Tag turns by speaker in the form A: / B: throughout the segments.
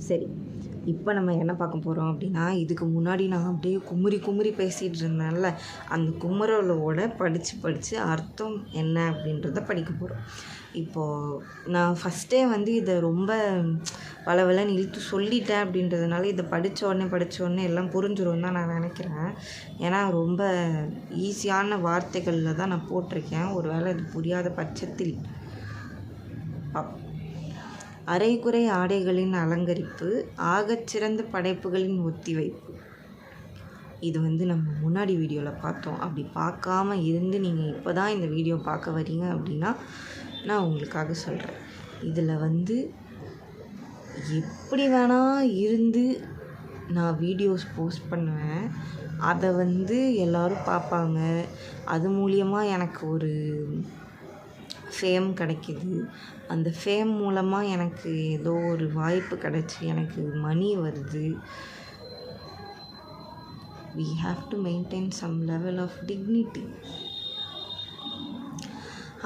A: சரி, இப்போ நம்ம என்ன பார்க்க போகிறோம் அப்படின்னா, இதுக்கு முன்னாடி நான் அப்படியே குமுறி பேசிகிட்டு இருந்தேன்ல, அந்த குமுறலோட படித்து அர்த்தம் என்ன அப்படின்றத படிக்க போகிறோம். இப்போது நான் ஃபஸ்ட்டே வந்து இதை ரொம்ப வளவலன்னு இழுத்து சொல்லிட்டேன் அப்படின்றதுனால இதை படித்த உடனே எல்லாம் புரிஞ்சிடும் தான் நான் நினைக்கிறேன். ஏன்னா ரொம்ப ஈஸியான வார்த்தைகளில் தான் நான் போட்டிருக்கேன். ஒரு வேளை இது புரியாத பட்சத்தில் அரைகுறை ஆடைகளின் அலங்கரிப்பு, ஆகச்சிறந்த படைப்புகளின் ஒத்திவைப்பு. இது வந்து நம்ம முன்னாடி வீடியோவில் பார்த்தோம். அப்படி பார்க்காம இருந்து நீங்கள் இப்போ தான் இந்த வீடியோ பார்க்க வரீங்க அப்படின்னா நான் உங்களுக்காக சொல்கிறேன். இதில் வந்து எப்படி வேணால் இருந்து நான் வீடியோஸ் போஸ்ட் பண்ணுவேன். அதை வந்து எல்லோரும் பார்ப்பாங்க. அது மூலியமாக எனக்கு ஒரு ஃபேம் கிடைக்கிது. அந்த ஃபேம் மூலமாக எனக்கு ஏதோ ஒரு வாய்ப்பு கிடச்சி எனக்கு மணி வருது. We have to maintain some level of dignity.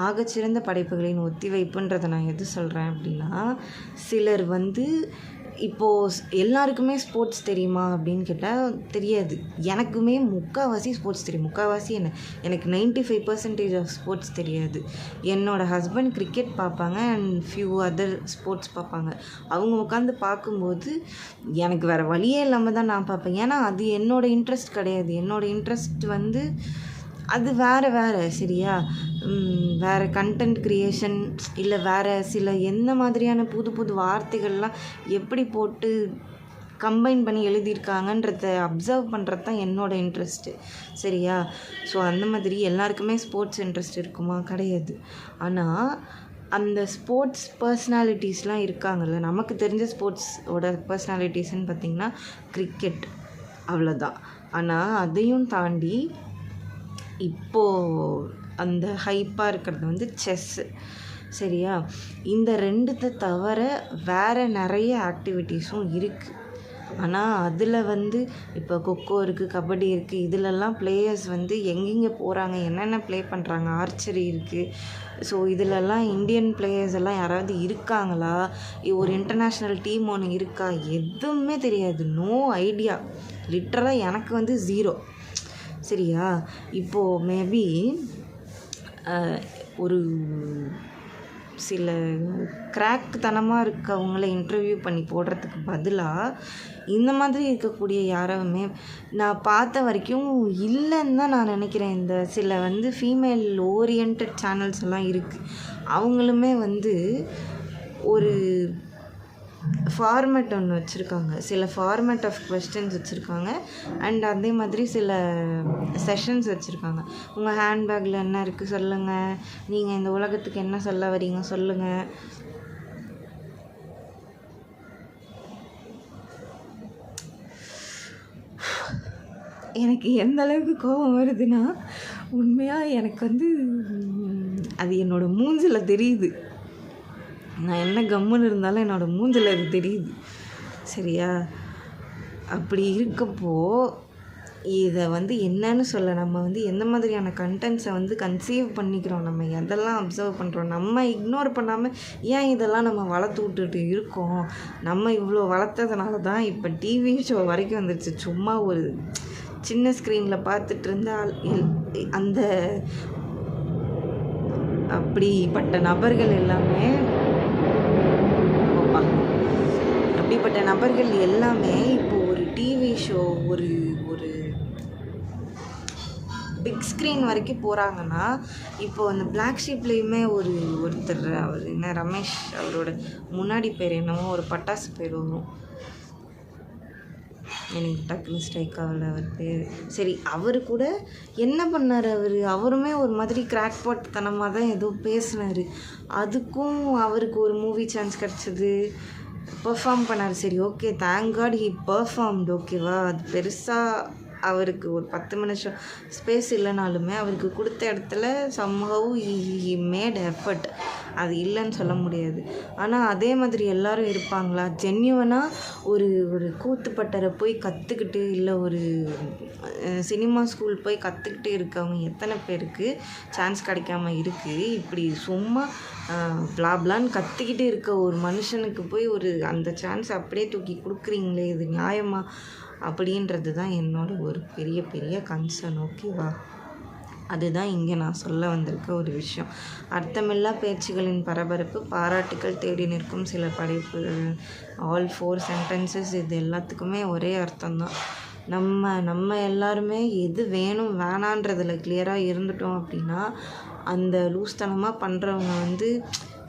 A: ஆகச்சிறந்த படைப்புகளின் ஒத்திவைப்புன்றதை நான் எது சொல்கிறேன் அப்படின்னா, சிலர் வந்து இப்போது எல்லாருக்குமே ஸ்போர்ட்ஸ் தெரியுமா அப்படின்னு கேட்டால் தெரியாது. எனக்குமே முக்கால்வாசி ஸ்போர்ட்ஸ் தெரியும். முக்கால்வாசி என்ன, எனக்கு 95% ஆஃப் ஸ்போர்ட்ஸ் தெரியாது. என்னோடய ஹஸ்பண்ட் கிரிக்கெட் பார்ப்பாங்க அண்ட் ஃபியூ அதர் ஸ்போர்ட்ஸ் பார்ப்பாங்க. அவங்க உட்காந்து பார்க்கும்போது எனக்கு வேறு வழியே இல்லாமல் தான் நான் பார்ப்பேன். ஏன்னா அது என்னோடய இன்ட்ரெஸ்ட் கிடையாது. என்னோடய இன்ட்ரெஸ்ட் வந்து அது வேறு சரியா, வேறு கண்டென்ட் க்ரியேஷன் இல்லை வேறு சில எந்த மாதிரியான புது வார்த்தைகள்லாம் எப்படி போட்டு கம்பைன் பண்ணி எழுதியிருக்காங்கன்றத அப்சர்வ் பண்ணுறது தான் என்னோடய இன்ட்ரெஸ்ட்டு சரியா. ஸோ அந்த மாதிரி எல்லாருக்குமே ஸ்போர்ட்ஸ் இன்ட்ரெஸ்ட் இருக்குமா? கிடையாது. ஆனால் அந்த ஸ்போர்ட்ஸ் பர்சனாலிட்டிஸ்லாம் இருக்காங்கல்ல, நமக்கு தெரிஞ்ச ஸ்போர்ட்ஸோட பர்சனாலிட்டிஸ்ன்னு பார்த்திங்கன்னா கிரிக்கெட், அவ்வளோதான். ஆனால் அதையும் தாண்டி இப்போது அந்த ஹைப்பாக இருக்கிறது வந்து செஸ்ஸு சரியா. இந்த ரெண்டுத்தை தவிர வேறு நிறைய ஆக்டிவிட்டீஸும் இருக்குது. ஆனால் அதில் வந்து இப்போ கொக்கோ இருக்குது, கபடி இருக்குது. இதிலெல்லாம் பிளேயர்ஸ் வந்து எங்கெங்கே போகிறாங்க, என்னென்ன ப்ளே பண்ணுறாங்க, ஆர்ச்சரி இருக்குது. ஸோ இதிலெல்லாம் இந்தியன் பிளேயர்ஸ் எல்லாம் யாராவது இருக்காங்களா, ஒரு இன்டர்நேஷ்னல் டீம் ஒன்று இருக்கா, எதுவுமே தெரியாது. No idea. லிட்டரலாக எனக்கு வந்து 0 சரியா. இப்போது மேபி ஒரு சில கிராக்தனமாக இருக்கவங்கள இன்டர்வியூ பண்ணி போடுறதுக்கு பதிலாக இந்த மாதிரி இருக்கக்கூடிய யாருமே நான் பார்த்த வரைக்கும் இல்லைன்னு தான் நான் நினைக்கிறேன். இந்த சில வந்து ஃபீமேல் ஓரியன்ட் சேனல்ஸ் எல்லாம் இருக்குது. அவங்களுமே வந்து ஒரு ஃபார்மேட் ஒன்று வச்சுருக்காங்க. சில ஃபார்மேட் ஆஃப் கொஸ்டின்ஸ் வச்சுருக்காங்க அண்ட் அதே மாதிரி சில செஷன்ஸ் வச்சுருக்காங்க. உங்கள் ஹேண்ட்பேக்கில் என்ன இருக்குது சொல்லுங்கள், நீங்கள் இந்த உலகத்துக்கு என்ன சொல்ல வரீங்க சொல்லுங்கள். எனக்கு எந்த அளவுக்கு கோபம் வருதுன்னா, உண்மையாக எனக்கு வந்து அது என்னோடய மூஞ்சில் தெரியுது. நான் என்ன கம்முன்னு இருந்தாலும் என்னோடய மூஞ்சில் அது தெரியுது சரியா. அப்படி இருக்கப்போ இதை வந்து என்னன்னு சொல்ல, நம்ம வந்து எந்த மாதிரியான கண்டென்ட்ஸை வந்து கன்சீவ் பண்ணிக்கிறோம், நம்ம எதெல்லாம் அப்சர்வ் பண்ணுறோம், நம்ம இக்னோர் பண்ணாமல் ஏன் இதெல்லாம் நம்ம வளர்த்து விட்டுட்டு இருக்கோம். நம்ம இவ்வளோ வளர்த்ததுனால தான் இப்போ டிவி ஷோ வரைக்கும் வந்துடுச்சு. சும்மா ஒரு சின்ன ஸ்க்ரீனில் பார்த்துட்டு இருந்தால் அந்த அப்படிப்பட்ட நபர்கள் எல்லாமே இப்போ ஒரு டிவி ஷோ ஒரு ஒரு பிக் ஸ்க்ரீன் வரைக்கும் போகிறாங்கன்னா, இப்போது அந்த பிளாக் ஷீப்லேயுமே ஒருத்தர் அவர் என்ன ரமேஷ், அவரோட முன்னாடி பேர் என்னமோ ஒரு பட்டாசு பேர் வரும், எனக்கு டக்குன்னு ஸ்ட்ரைக் ஆகலை அவர் பேர். சரி, அவர் கூட என்ன பண்ணார், அவருமே ஒரு மாதிரி கிராக்பாட் தனமாக தான் ஏதோ பேசினார். அதுக்கும் அவருக்கு ஒரு மூவி சான்ஸ் கிடச்சிது, பெர்ஃபார்ம் பண்ணார். சரி, okay, thank God he performed, ஓகேவா. அது பெருசாக அவருக்கு ஒரு 10 நிமிஷம் ஸ்பேஸ் இல்லைனாலுமே அவருக்கு கொடுத்த இடத்துல சம்ஹவ் ஹி மேட் எஃபர்ட். அது இல்லைன்னு சொல்ல முடியாது. ஆனால் அதே மாதிரி எல்லாரும் இருப்பாங்களா? ஜென்யூவனாக ஒரு ஒரு கூத்துப்பட்டறை போய் கற்றுக்கிட்டு, இல்லை ஒரு சினிமா ஸ்கூல் போய் கற்றுக்கிட்டு இருக்கவங்க எத்தனை பேருக்கு சான்ஸ் கிடைக்காம இருக்குது? இப்படி சும்மா பிளாப்லான்னு கற்றுக்கிட்டு இருக்க ஒரு மனுஷனுக்கு போய் ஒரு அந்த சான்ஸ் அப்படியே தூக்கி கொடுக்குறீங்களே, இது நியாயமா? அப்படின்றது தான் என்னோட ஒரு பெரிய பெரிய கன்சர்ன். ஓகேவா? அதுதான் இங்கே நான் சொல்ல வந்திருக்க ஒரு விஷயம். அர்த்தமில்லா பேச்சுகளின் பரபரப்பு, பாராட்டுக்கள் தேடி நிற்கும் சில படைப்புகள், ஆல் 4 சென்டென்சஸ், இது எல்லாத்துக்குமே ஒரே அர்த்தம்தான். நம்ம எல்லாருமே எது வேணும் வேணான்றதில் கிளியராக இருந்துட்டோம் அப்படின்னா, அந்த லூஸ்தனமாக பண்ணுறவங்க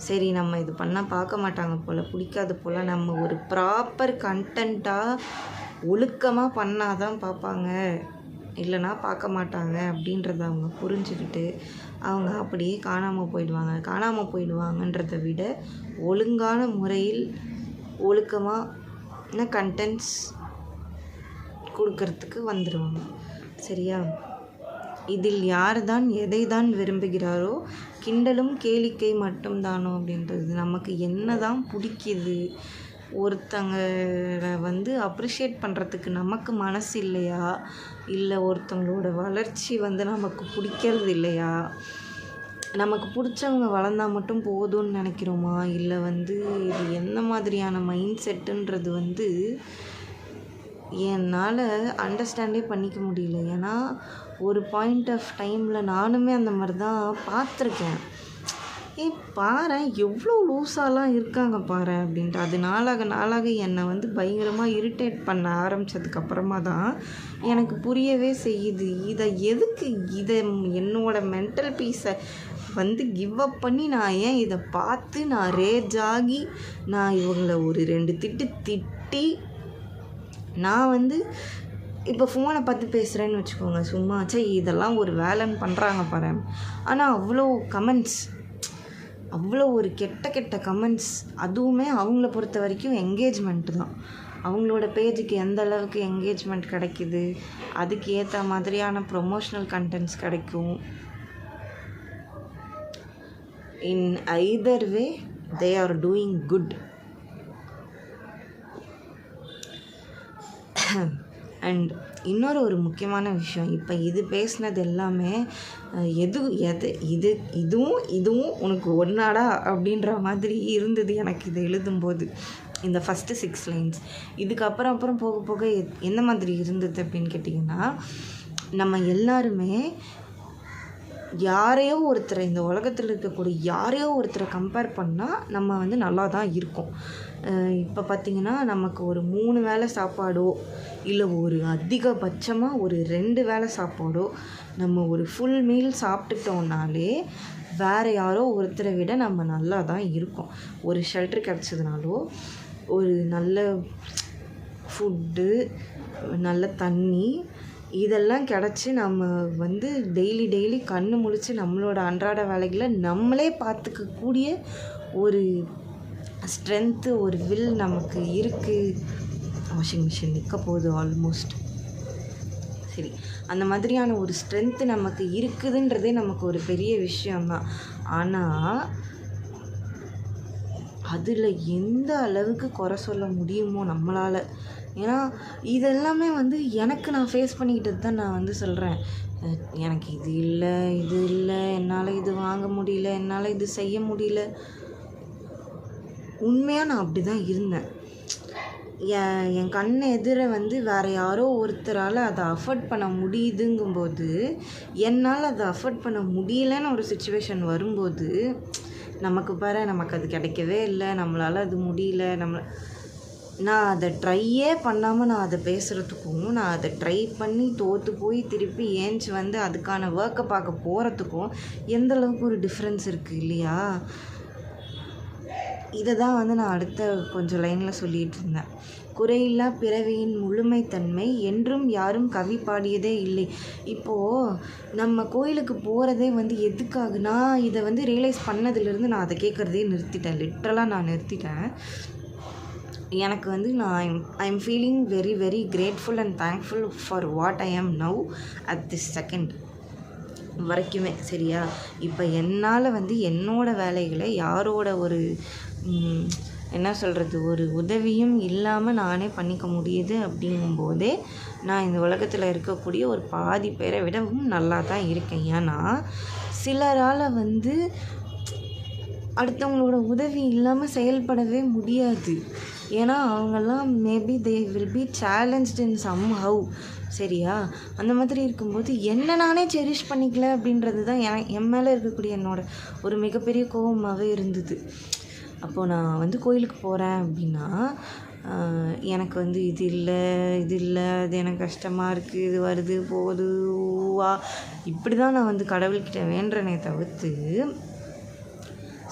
A: சரி நம்ம இது பண்ணால் பார்க்க மாட்டாங்க போல், பிடிக்காது போல், நம்ம ஒரு ப்ராப்பர் கண்டென்ட்டாக ஒழுக்கமாக பண்ணால் தான் பார்ப்பாங்க, இல்லைனா பார்க்க மாட்டாங்க அப்படின்றத அவங்க புரிஞ்சுக்கிட்டு அவங்க அப்படியே காணாமல் போயிடுவாங்கன்றதை விட ஒழுங்கான முறையில் ஒழுக்கமான கண்டென்ட்ஸ் கொடுக்கறதுக்கு வந்துடுவாங்க. சரியா? இதில் யார் தான் எதை தான் விரும்புகிறாரோ, கிண்டலும் கேளிக்கை மட்டும்தானோ அப்படின்றது. நமக்கு என்ன தான் பிடிக்குது, ஒருத்தங்களை அப்ரிஷியேட் பண்ணுறதுக்கு நமக்கு மனசு இல்லையா, இல்லை ஒருத்தங்களோட வளர்ச்சி நமக்கு பிடிக்கிறது இல்லையா, நமக்கு பிடிச்சவங்க வளர்ந்தால் மட்டும் போதும்னு நினைக்கிறோமா, இல்லை இது என்ன மாதிரியான மைண்ட் செட்டுன்றது என்னால் அண்டர்ஸ்டாண்டே பண்ணிக்க முடியல. ஏன்னா ஒரு பாயிண்ட் ஆஃப் டைமில் நானுமே அந்த மாதிரி தான் பார்த்துருக்கேன். பாரேன் எவ்வளோ லூஸாலாம் இருக்காங்க பாரேன் அப்படின்ட்டு. அது நாளாக என்னை பயங்கரமாக இரிட்டேட் பண்ண ஆரம்பித்ததுக்கப்புறமா தான் எனக்கு புரியவே செய்யுது. இதை என்னோட மென்டல் பீஸை கிவ் அப் பண்ணி நான் ஏன் இதை பார்த்து நான் ரேஜ் ஆகி நான் இவங்களை ஒரு 2 திட்டி நான் இப்போ ஃபோனை பார்த்து பேசுகிறேன்னு வச்சுக்கோங்க, சும்மா இதெல்லாம் ஒரு வேலைன்னு பண்ணுறாங்க பாரு. ஆனால் அவ்வளோ ஒரு கெட்ட கமெண்ட்ஸ், அதுவுமே அவங்கள பொறுத்த வரைக்கும் என்கேஜ்மெண்ட்டு தான். அவங்களோட பேஜுக்கு எந்த அளவுக்கு என்கேஜ்மெண்ட் கிடைக்குது, அதுக்கு ஏற்ற மாதிரியான ப்ரொமோஷ்னல் கண்டென்ட்ஸ் கிடைக்கும். In either way they are doing good. And இன்னொரு ஒரு முக்கியமான விஷயம், இப்போ இது பேசினது எல்லாமே இதுவும் உனக்கு ஒன்றாடா அப்படின்ற மாதிரி இருந்தது எனக்கு இது எழுதும்போது. இந்த ஃபஸ்ட்டு 6 லைன்ஸ் இதுக்கப்புறம் போக என்ன மாதிரி இருந்தது அப்படின்னு கேட்டிங்கன்னா, நம்ம எல்லாருமே யாரையோ ஒருத்தரை, இந்த உலகத்தில் இருக்கக்கூடிய யாரையோ ஒருத்தரை கம்பேர் பண்ணால் நம்ம நல்லா தான் இருக்கோம். இப்போ பார்த்திங்கன்னா நமக்கு ஒரு 3 வேளை சாப்பாடோ, இல்லை ஒரு அதிகபட்சமாக ஒரு 2 வேளை சாப்பாடோ, நம்ம ஒரு ஃபுல் மீல் சாப்பிட்டுட்டோம்னாலே வேறு யாரோ ஒருத்தரை விட நம்ம நல்லா தான் இருக்கோம். ஒரு ஷெல்டர் கிடச்சதுனாலோ, ஒரு நல்ல ஃபுட்டு, நல்ல தண்ணி, இதெல்லாம் கிடச்சி நம்ம டெய்லி கண்ணு முழித்து நம்மளோட அன்றாட வேலைகளை நம்மளே பார்த்துக்கக்கூடிய ஒரு ஸ்ட்ரென்த்து, ஒரு வில் நமக்கு இருக்குது. வாஷிங் மிஷின் நிற்க போகுது ஆல்மோஸ்ட். சரி, அந்த மாதிரியான ஒரு ஸ்ட்ரென்த்து நமக்கு இருக்குதுன்றதே நமக்கு ஒரு பெரிய விஷயம்தான். ஆனால் அதில் எந்த அளவுக்கு குறை சொல்ல முடியுமோ நம்மளால். ஏன்னா இதெல்லாமே எனக்கு நான் ஃபேஸ் பண்ணிக்கிட்டது தான் நான் சொல்கிறேன். எனக்கு இது இல்லை, என்னால் இது வாங்க முடியல, என்னால் இது செய்ய முடியல. உண்மையாக நான் அப்படி தான் இருந்தேன். என் கண் எதிர வேறு யாரோ ஒருத்தரால் அதை அஃபோர்ட் பண்ண முடியுதுங்கும்போது, என்னால் அதை அஃபோர்ட் பண்ண முடியலன்னு ஒரு சுச்சுவேஷன் வரும்போது, நமக்கு அது கிடைக்கவே இல்லை, நம்மளால் அது முடியல, நான் அதை ட்ரையே பண்ணாமல் நான் அதை பேசுகிறதுக்கும், நான் அதை ட்ரை பண்ணி தோற்று போய் திருப்பி ஏஞ்சி அதுக்கான ஒர்க்கை பார்க்க போகிறதுக்கும் எந்தளவுக்கு ஒரு டிஃப்ரென்ஸ் இருக்குது இல்லையா? இதை தான் நான் அடுத்த கொஞ்சம் லைனில் சொல்லிகிட்டு இருந்தேன். குறையில்லா பிறவியின் முழுமைத்தன்மை என்றும் யாரும் கவி பாடியதே இல்லை. இப்போது நம்ம கோயிலுக்கு போகிறதே எதுக்காக, நான் இதை ரியலைஸ் பண்ணதுலேருந்து நான் அதை கேட்குறதே நிறுத்திட்டேன். லிட்ரலாக நான் நிறுத்திட்டேன். எனக்கு வந்து I am feeling very very grateful and thankful for what I ஆம் நவ் அட் திஸ் செகண்ட் வரைக்குமே. சரியா? இப்போ என்னால் வந்து என்னோடய வேலைகளை யாரோட ஒரு என்ன சொல்கிறது, ஒரு உதவியும் இல்லாமல் நானே பண்ணிக்க முடியுது அப்படிங்கும்போதே நான் இந்த உலகத்தில் இருக்கக்கூடிய ஒரு பாதி பேரை விடவும் நல்லா தான் இருக்கேன். ஏன்னா சிலரால் வந்து அடுத்தவங்களோட உதவி இல்லாமல் செயல்படவே முடியாது. ஏன்னா அவங்கெல்லாம் maybe they will be challenged in somehow. சரியா? அந்த மாதிரி இருக்கும்போது என்ன நானே செரிஷ் பண்ணிக்கல அப்படின்றது தான் என் மேலே இருக்கக்கூடிய என்னோட ஒரு மிகப்பெரிய கோபமாகவே இருந்தது. அப்போது நான் வந்து கோயிலுக்கு போகிறேன் அப்படின்னா எனக்கு வந்து இது இல்லை அது எனக்கு கஷ்டமாக இருக்குது, இது வருது போகுது வா, இப்படி தான் நான் வந்து கடவுள்கிட்ட வேண்டுறனே தவிர்த்து,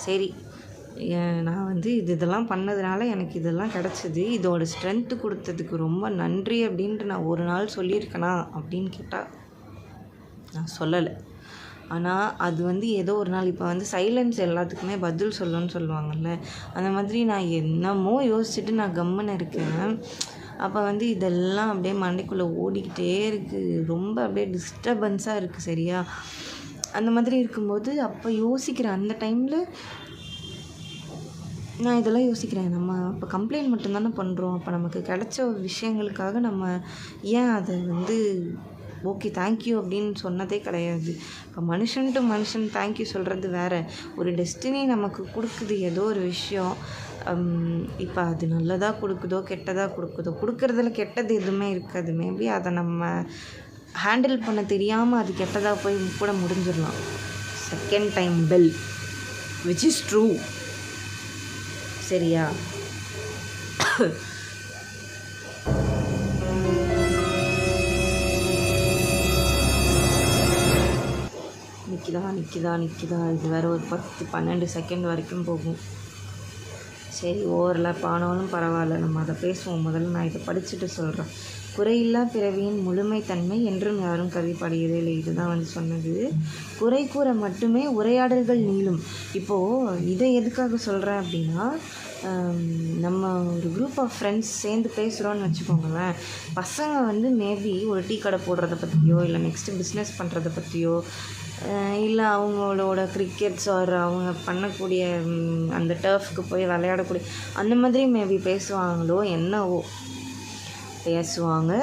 A: சரி நான் வந்து இதெல்லாம் பண்ணதுனால எனக்கு இதெல்லாம் கிடச்சிது, இதோட ஸ்ட்ரென்த்து கொடுத்ததுக்கு ரொம்ப நன்றி அப்படின்ட்டு நான் ஒரு நாள் சொல்லியிருக்கேனா அப்படின்னு கேட்டால் நான் சொல்லலை. ஆனால் அது வந்து ஏதோ ஒரு நாள் இப்போ வந்து சைலன்ஸ் எல்லாத்துக்குமே பதில் சொல்லணும்னு சொல்லுவாங்கள்ல, அந்த மாதிரி நான் என்னமோ யோசிச்சுட்டு நான் கம்முன்னு இருக்கேன். அப்போ வந்து இதெல்லாம் அப்படியே மண்டைக்குள்ளே ஓடிக்கிட்டே இருக்குது, ரொம்ப அப்படியே டிஸ்டர்பன்ஸாக இருக்குது. சரியா? அந்த மாதிரி இருக்கும்போது அப்போ யோசிக்கிறேன், அந்த டைமில் நான் இதெல்லாம் யோசிக்கிறேன், நம்ம இப்போ கம்ப்ளைண்ட் மட்டும்தானே பண்ணுறோம், அப்போ நமக்கு கிடைச்ச விஷயங்களுக்காக நம்ம ஏன் அதை வந்து ஓகே தேங்க்யூ அப்படின்னு சொன்னதே கிடையாது. இப்போ மனுஷன் டு மனுஷன் தேங்க்யூ சொல்கிறது வேறு, ஒரு டெஸ்டினி நமக்கு கொடுக்குது ஏதோ ஒரு விஷயம். இப்போ அது நல்லதாக கொடுக்குதோ கெட்டதாக கொடுக்குறதுல கெட்டது எதுவுமே இருக்காது. மேபி அதை நம்ம ஹேண்டில் பண்ண தெரியாமல் அது கெட்டதாக போய் கூட முடிஞ்சிடலாம். Second time bell which is true. சரியா? நிற்கிதா இது வேறு ஒரு 10-12 செகண்ட் வரைக்கும் போகும். சரி, ஓவர்லாப் ஆனாலும் பரவாயில்ல, நம்ம அதை பேசுவோம். முதல்ல நான் இதை படிச்சுட்டு சொல்கிறேன். குறையில்லா பிறவியின் முழுமைத்தன்மை என்றும் யாரும் கருதிப்படுகிறதே இல்லை. இதுதான் வந்து சொன்னது. குறை கூற மட்டுமே உரையாடல்கள் நீளும். இப்போது இதை எதுக்காக சொல்கிறேன் அப்படின்னா, நம்ம ஒரு குரூப் ஆஃப் ஃப்ரெண்ட்ஸ் சேர்ந்து பேசுகிறோன்னு வச்சுக்கோங்களேன். பசங்க வந்து மேபி ஒரு டீ கடை போடுறத பற்றியோ, இல்லை நெக்ஸ்ட்டு பிஸ்னஸ் பண்ணுறத பற்றியோ, இல்லை அவங்களோட கிரிக்கெட்ஸ் ஆர் அவங்க பண்ணக்கூடிய அந்த டர்ஃப்க்கு போய் விளையாடக்கூடிய அந்த மாதிரி மேபி பேசுவாங்களோ என்னவோ பேசுவாங்க,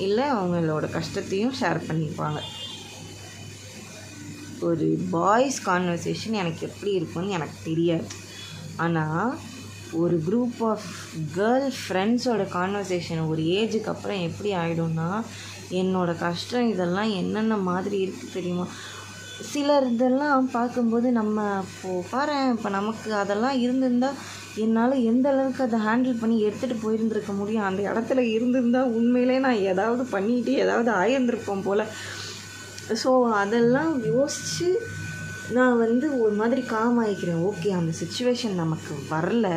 A: இல்லை அவங்களோட கஷ்டத்தையும் ஷேர் பண்ணிப்பாங்க. ஒரு பாய்ஸ் கான்வர்சேஷன் எனக்கு எப்படி இருக்கும்னு எனக்கு தெரியாது. ஆனால் ஒரு குரூப் ஆஃப் கேர்ள் ஃப்ரெண்ட்ஸோட கான்வர்சேஷன் ஒரு ஏஜுக்கு அப்புறம் எப்படி ஆகிடும்னா, என்னோடய கஷ்டம் இதெல்லாம் என்னென்ன மாதிரி இருக்குது தெரியுமா? சிலர் இதெல்லாம் பார்க்கும்போது நம்ம இப்போது பாரேன், இப்போ நமக்கு அதெல்லாம் இருந்திருந்தால் என்னால் எந்த அளவுக்கு அதை ஹேண்டில் பண்ணி எடுத்துகிட்டு போயிருந்துருக்க முடியும். அந்த இடத்துல இருந்திருந்தால் உண்மையிலே நான் ஏதாவது பண்ணிட்டு ஏதாவது ஆயிருந்திருப்போம் போல். ஸோ அதெல்லாம் யோசித்து நான் வந்து ஒரு மாதிரி காம் ஆகிக்கிறேன். ஓகே, அந்த சுச்சுவேஷன் நமக்கு வரல,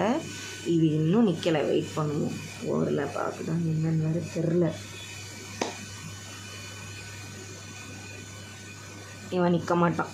A: இது இன்னும் நிற்கலை, வெயிட் பண்ணுவோம். ஓரில் பார்க்குதான் என்னென்னு வேறு தெரில. இவன் நிற்க மாட்டான்.